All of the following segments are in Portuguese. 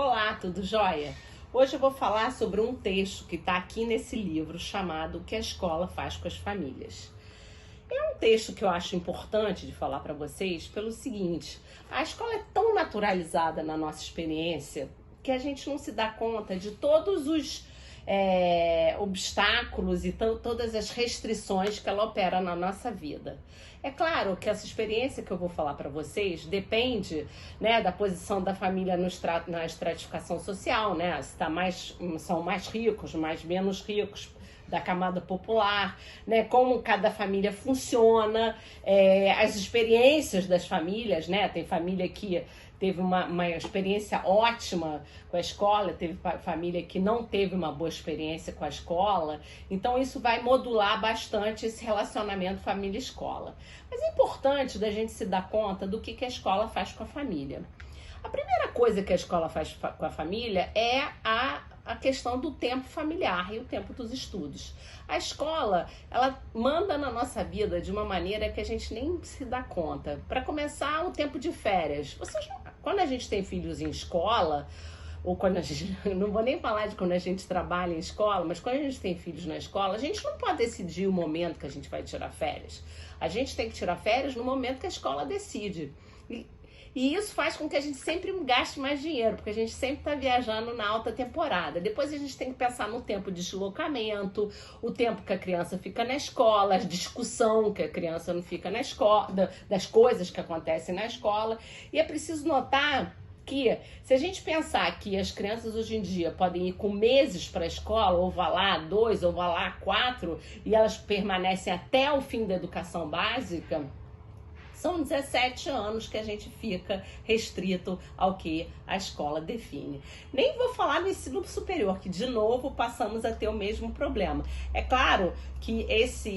Olá, tudo jóia? Hoje eu vou falar sobre um texto que está aqui nesse livro chamado O que a Escola Faz com as Famílias. É um texto que eu acho importante de falar para vocês pelo seguinte: a escola é tão naturalizada na nossa experiência que a gente não se dá conta de todos os obstáculos e todas as restrições que ela opera na nossa vida. É claro que essa experiência que eu vou falar para vocês depende, né, da posição da família na estratificação social, né? Se são mais ricos, menos ricos, da camada popular, né, como cada família funciona, as experiências das famílias, né, tem família que teve uma experiência ótima com a escola, teve família que não teve uma boa experiência com a escola, então isso vai modular bastante esse relacionamento família-escola. Mas é importante da gente se dar conta do que a escola faz com a família. A primeira coisa que a escola faz com a família é a questão do tempo familiar e o tempo dos estudos. A escola, ela manda na nossa vida de uma maneira que a gente nem se dá conta. Para começar, o tempo de férias. Quando a gente tem filhos em escola, ou quando a gente, não vou nem falar de quando a gente trabalha em escola, mas quando a gente tem filhos na escola, a gente não pode decidir o momento que a gente vai tirar férias. A gente tem que tirar férias no momento que a escola decide. E isso faz com que a gente sempre gaste mais dinheiro, porque a gente sempre está viajando na alta temporada. Depois a gente tem que pensar no tempo de deslocamento, o tempo que a criança fica na escola, a discussão que a criança não fica na escola, das coisas que acontecem na escola. E é preciso notar que, se a gente pensar que as crianças hoje em dia podem ir com meses para a escola, ou vá lá 2, ou vá lá 4, e elas permanecem até o fim da educação básica, são 17 anos que a gente fica restrito ao que a escola define. Nem vou falar no ensino superior, que de novo passamos a ter o mesmo problema. É claro que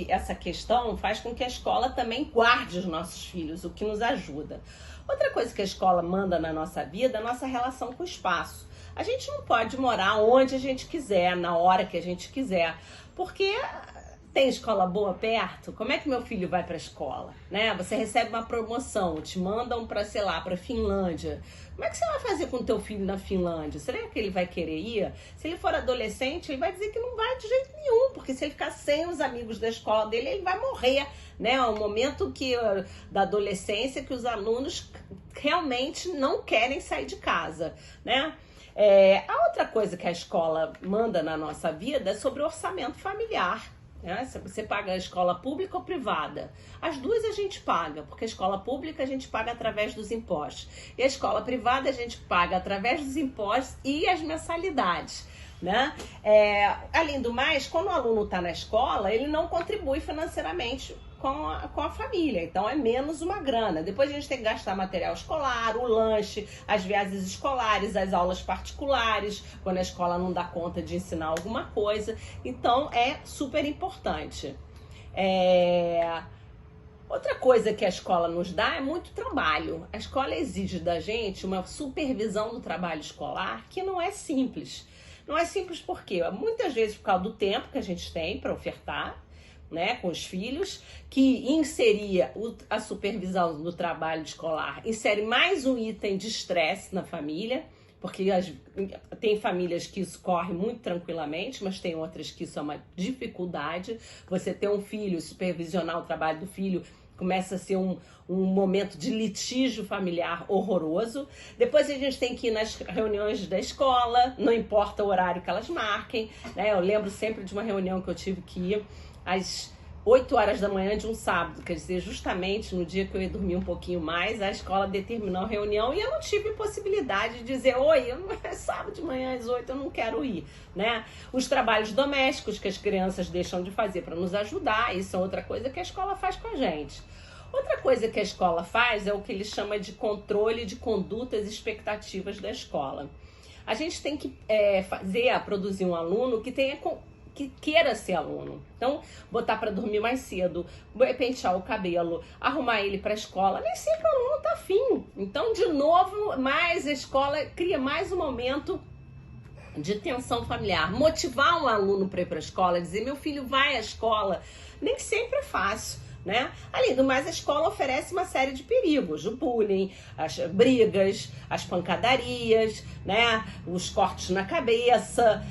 essa questão faz com que a escola também guarde os nossos filhos, o que nos ajuda. Outra coisa que a escola manda na nossa vida é a nossa relação com o espaço. A gente não pode morar onde a gente quiser, na hora que a gente quiser, porque tem escola boa perto? Como é que meu filho vai para a escola? Né? Você recebe uma promoção, te mandam para, sei lá, para Finlândia. Como é que você vai fazer com o teu filho na Finlândia? Será que ele vai querer ir? Se ele for adolescente, ele vai dizer que não vai de jeito nenhum, porque se ele ficar sem os amigos da escola dele, ele vai morrer. Né? É um momento da adolescência que os alunos realmente não querem sair de casa. Né? A outra coisa que a escola manda na nossa vida é sobre o orçamento familiar. Se você paga a escola pública ou privada, as duas a gente paga, porque a escola pública a gente paga através dos impostos e a escola privada a gente paga através dos impostos e as mensalidades, né? Além do mais, quando o aluno está na escola, ele não contribui financeiramente com a família, então é menos uma grana. Depois a gente tem que gastar material escolar, o lanche, as viagens escolares, as aulas particulares, quando a escola não dá conta de ensinar alguma coisa. Então é super importante. Outra coisa que a escola nos dá é muito trabalho. A escola exige da gente uma supervisão do trabalho escolar que não é simples. Não é simples porque muitas vezes por causa do tempo que a gente tem para ofertar, né, com os filhos, que inseria a supervisão do trabalho escolar, insere mais um item de estresse na família, porque tem famílias que isso corre muito tranquilamente, mas tem outras que isso é uma dificuldade. Você ter um filho, supervisionar o trabalho do filho, começa a ser um momento de litígio familiar horroroso. Depois a gente tem que ir nas reuniões da escola, não importa o horário que elas marquem, né? Eu lembro sempre de uma reunião que eu tive que ir às 8 horas da manhã de um sábado, quer dizer, justamente no dia que eu ia dormir um pouquinho mais, a escola determinou a reunião e eu não tive possibilidade de dizer: oi, é sábado de manhã às 8, eu não quero ir, né? Os trabalhos domésticos que as crianças deixam de fazer para nos ajudar, isso é outra coisa que a escola faz com a gente. Outra coisa que a escola faz é o que ele chama de controle de condutas e expectativas da escola. A gente tem que produzir um aluno que queira ser aluno. Então, botar para dormir mais cedo, pentear o cabelo, arrumar ele para a escola, nem sempre o aluno está afim. Então, de novo, mais a escola cria mais um momento de tensão familiar. Motivar um aluno para ir para a escola, dizer: meu filho vai à escola, nem sempre é fácil. né? Além do mais, a escola oferece uma série de perigos, o bullying, as brigas, as pancadarias, né? Os cortes na cabeça,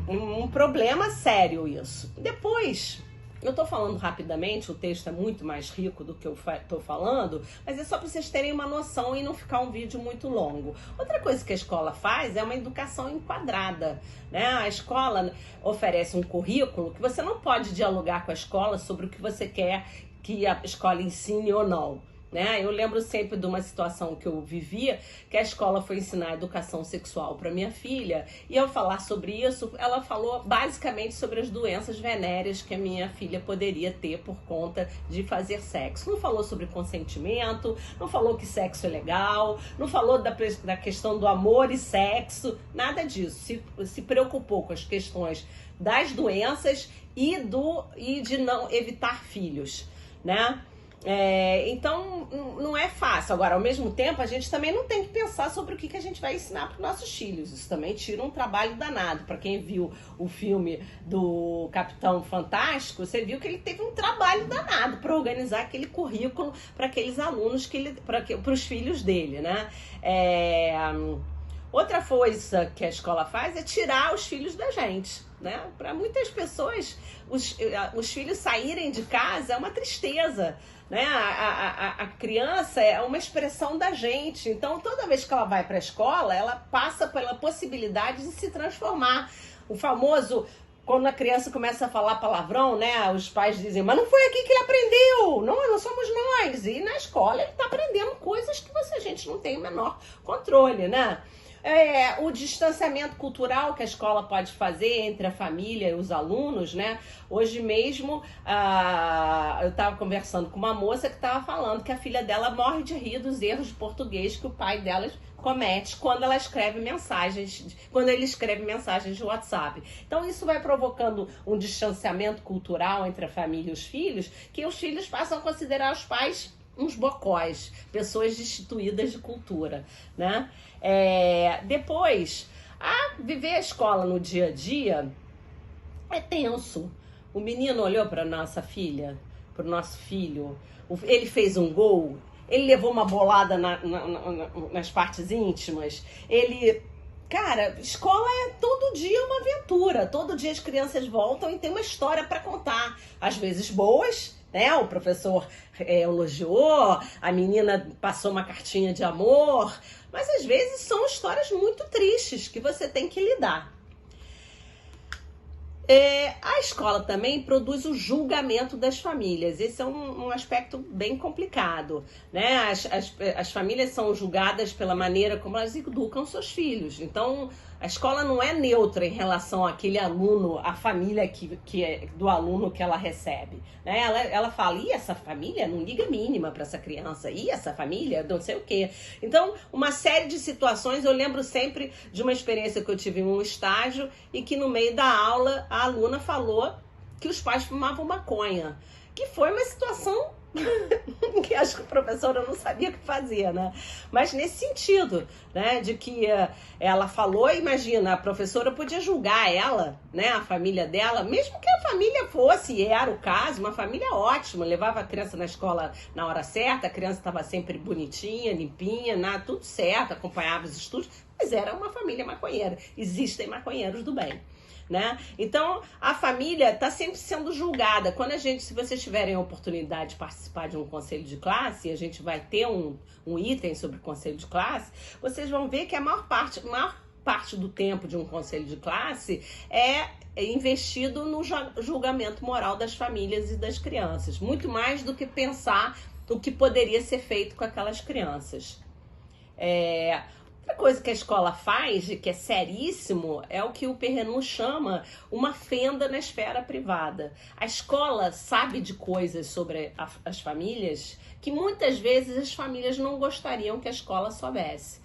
um problema sério isso. Depois, eu tô falando rapidamente, o texto é muito mais rico do que eu tô falando, mas é só para vocês terem uma noção e não ficar um vídeo muito longo. Outra coisa que a escola faz é uma educação enquadrada, né? A escola oferece um currículo que você não pode dialogar com a escola sobre o que você quer que a escola ensine ou não, né? Eu lembro sempre de uma situação que eu vivia, que a escola foi ensinar educação sexual para minha filha, e ao falar sobre isso, ela falou basicamente sobre as doenças venéreas que a minha filha poderia ter por conta de fazer sexo. Não falou sobre consentimento, não falou que sexo é legal, não falou da questão do amor e sexo, nada disso. Se preocupou com as questões das doenças e de não evitar filhos, né? Então não é fácil. Agora, ao mesmo tempo, a gente também não tem que pensar sobre o que a gente vai ensinar para os nossos filhos. Isso também tira um trabalho danado. Para quem viu o filme do Capitão Fantástico, você viu que ele teve um trabalho danado para organizar aquele currículo para aqueles alunos, para os filhos dele, né? Outra coisa que a escola faz é tirar os filhos da gente, né? Para muitas pessoas, os filhos saírem de casa é uma tristeza, né? A criança é uma expressão da gente. Então, toda vez que ela vai para a escola, ela passa pela possibilidade de se transformar. O famoso, quando a criança começa a falar palavrão, né? Os pais dizem, mas não foi aqui que ele aprendeu, não somos nós. E na escola ele está aprendendo coisas que a gente não tem o menor controle, né? O distanciamento cultural que a escola pode fazer entre a família e os alunos, né? Hoje mesmo, eu estava conversando com uma moça que estava falando que a filha dela morre de rir dos erros de português que o pai dela comete quando ele escreve mensagens de WhatsApp. Então isso vai provocando um distanciamento cultural entre a família e os filhos, que os filhos passam a considerar os pais uns bocóis, pessoas destituídas de cultura, né? Depois, viver a escola no dia a dia é tenso. O menino olhou para nossa filha, para o nosso filho, ele fez um gol, ele levou uma bolada nas partes íntimas, Cara, escola é todo dia uma aventura, todo dia as crianças voltam e tem uma história para contar, às vezes boas, né? O professor elogiou, a menina passou uma cartinha de amor, mas às vezes são histórias muito tristes que você tem que lidar. A escola também produz o julgamento das famílias. Esse é um aspecto bem complicado, né? As famílias são julgadas pela maneira como elas educam seus filhos. Então, a escola não é neutra em relação àquele aluno, à família que é do aluno que ela recebe, né? Ela fala, e essa família não liga mínima para essa criança, e essa família não sei o quê. Então, uma série de situações, eu lembro sempre de uma experiência que eu tive em um estágio e que no meio da aula a aluna falou que os pais fumavam maconha, que foi uma situação que acho que a professora não sabia o que fazia, né? Mas nesse sentido, né? De que ela falou, imagina, a professora podia julgar ela, né? A família dela, mesmo que a família fosse, e era o caso, uma família ótima, levava a criança na escola na hora certa, a criança estava sempre bonitinha, limpinha, tudo certo, acompanhava os estudos, mas era uma família maconheira. Existem maconheiros do bem, né? Então a família está sempre sendo julgada. Se vocês tiverem a oportunidade de participar de um conselho de classe, a gente vai ter um item sobre conselho de classe, vocês vão ver que a maior parte do tempo de um conselho de classe é investido no julgamento moral das famílias e das crianças, muito mais do que pensar o que poderia ser feito com aquelas crianças. Outra coisa que a escola faz, e que é seríssimo, é o que o Perrenot chama uma fenda na esfera privada. A escola sabe de coisas sobre as famílias que muitas vezes as famílias não gostariam que a escola soubesse,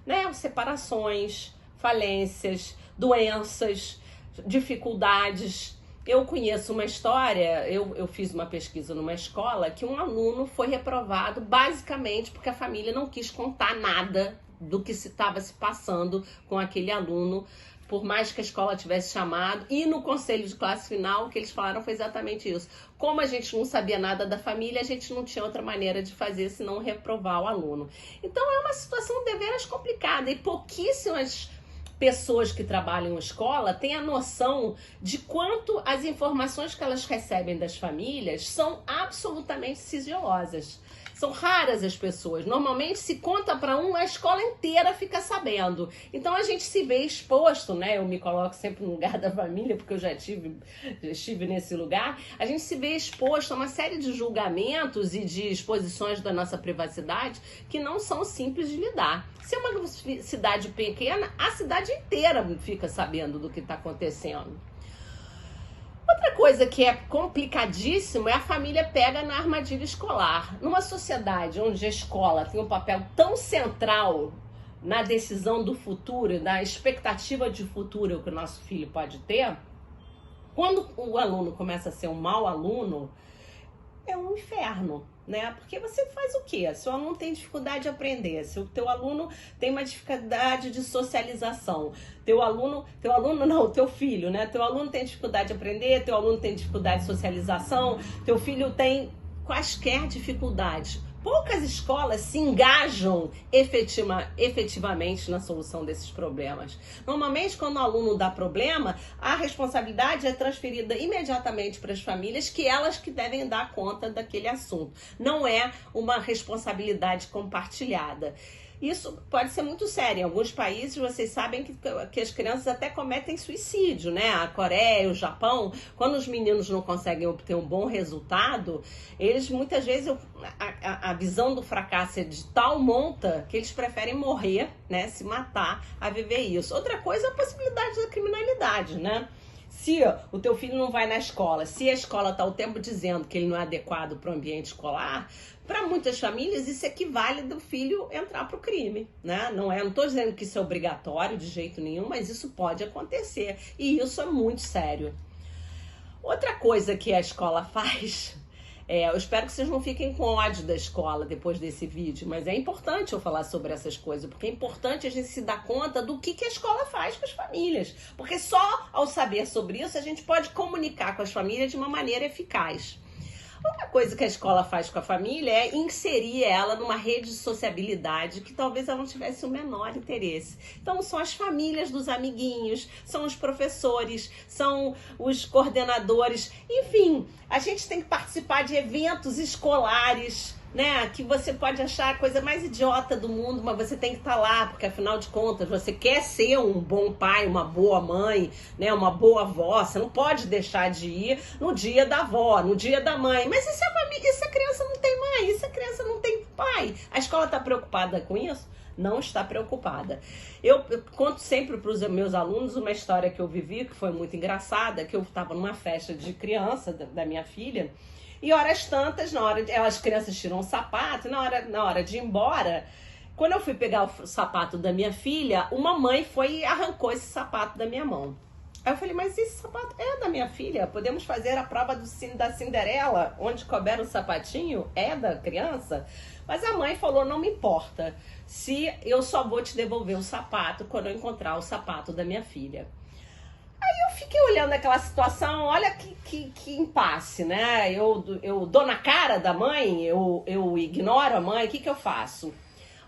né? Separações, falências, doenças, dificuldades. Eu conheço uma história, eu fiz uma pesquisa numa escola que um aluno foi reprovado basicamente porque a família não quis contar nada do que estava se passando com aquele aluno, por mais que a escola tivesse chamado. E no conselho de classe final, o que eles falaram foi exatamente isso. Como a gente não sabia nada da família, a gente não tinha outra maneira de fazer senão reprovar o aluno. Então é uma situação deveras complicada, e pouquíssimas pessoas que trabalham em escola têm a noção de quanto as informações que elas recebem das famílias são absolutamente sigilosas. São raras as pessoas. Normalmente, se conta para um, a escola inteira fica sabendo. Então, a gente se vê exposto, né? Eu me coloco sempre no lugar da família, porque eu já estive nesse lugar. A gente se vê exposto a uma série de julgamentos e de exposições da nossa privacidade que não são simples de lidar. Se é uma cidade pequena, a cidade inteira fica sabendo do que está acontecendo. Outra coisa que é complicadíssimo é a família pega na armadilha escolar. Numa sociedade onde a escola tem um papel tão central na decisão do futuro, na expectativa de futuro que o nosso filho pode ter, quando o aluno começa a ser um mau aluno, é um inferno, né? Porque você faz o quê? Se o aluno tem dificuldade de aprender, se o teu aluno tem uma dificuldade de socialização, teu filho, né? Teu aluno tem dificuldade de aprender, teu aluno tem dificuldade de socialização, teu filho tem quaisquer dificuldades. Poucas escolas se engajam efetivamente na solução desses problemas. Normalmente, quando o aluno dá problema, a responsabilidade é transferida imediatamente para as famílias, que elas que devem dar conta daquele assunto. Não é uma responsabilidade compartilhada. Isso pode ser muito sério. Em alguns países, vocês sabem que as crianças até cometem suicídio, né? A Coreia, o Japão, quando os meninos não conseguem obter um bom resultado, eles muitas vezes, a visão do fracasso é de tal monta que eles preferem morrer, né? Se matar a viver isso. Outra coisa é a possibilidade da criminalidade, né? Se o teu filho não vai na escola, se a escola está o tempo dizendo que ele não é adequado para o ambiente escolar, para muitas famílias isso equivale do filho entrar para o crime, né? Não estou dizendo que isso é obrigatório de jeito nenhum, mas isso pode acontecer e isso é muito sério. Outra coisa que a escola faz, eu espero que vocês não fiquem com ódio da escola depois desse vídeo, mas é importante eu falar sobre essas coisas, porque é importante a gente se dar conta do que a escola faz com as famílias, porque só ao saber sobre isso a gente pode comunicar com as famílias de uma maneira eficaz. Outra coisa que a escola faz com a família é inserir ela numa rede de sociabilidade que talvez ela não tivesse o menor interesse. Então são as famílias dos amiguinhos, são os professores, são os coordenadores, enfim, a gente tem que participar de eventos escolares, né, que você pode achar a coisa mais idiota do mundo, mas você tem que estar lá, porque afinal de contas você quer ser um bom pai, uma boa mãe, né, uma boa avó. Você não pode deixar de ir no dia da avó, no dia da mãe. Mas e se a criança não tem mãe? E se a criança não tem pai? A escola está preocupada com isso? Não está preocupada. Eu conto sempre para os meus alunos uma história que eu vivi, que foi muito engraçada, que eu estava numa festa de criança da minha filha, e horas tantas, as crianças tiram o sapato, na hora de ir embora, quando eu fui pegar o sapato da minha filha, uma mãe foi e arrancou esse sapato da minha mão. Aí eu falei, mas esse sapato é da minha filha? Podemos fazer a prova da Cinderela, onde couber o sapatinho? É da criança? Mas a mãe falou, não me importa, se eu só vou te devolver o sapato quando eu encontrar o sapato da minha filha. Aí eu fiquei olhando aquela situação, olha que impasse, né? Eu dou na cara da mãe, eu ignoro a mãe, o que eu faço?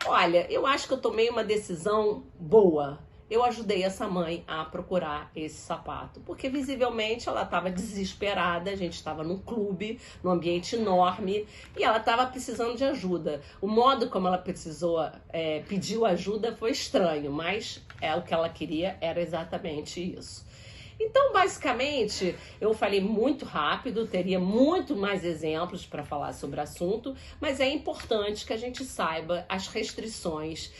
Olha, eu acho que eu tomei uma decisão boa. Eu ajudei essa mãe a procurar esse sapato, porque visivelmente ela estava desesperada, a gente estava num clube, num ambiente enorme, e ela estava precisando de ajuda. O modo como ela pediu ajuda foi estranho, mas o que ela queria era exatamente isso. Então, basicamente, eu falei muito rápido, teria muito mais exemplos para falar sobre o assunto, mas é importante que a gente saiba as restrições,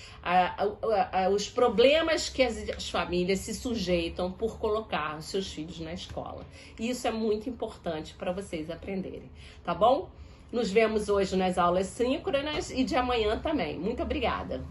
os problemas que as famílias se sujeitam por colocar os seus filhos na escola. E isso é muito importante para vocês aprenderem, tá bom? Nos vemos hoje nas aulas síncronas e de amanhã também. Muito obrigada!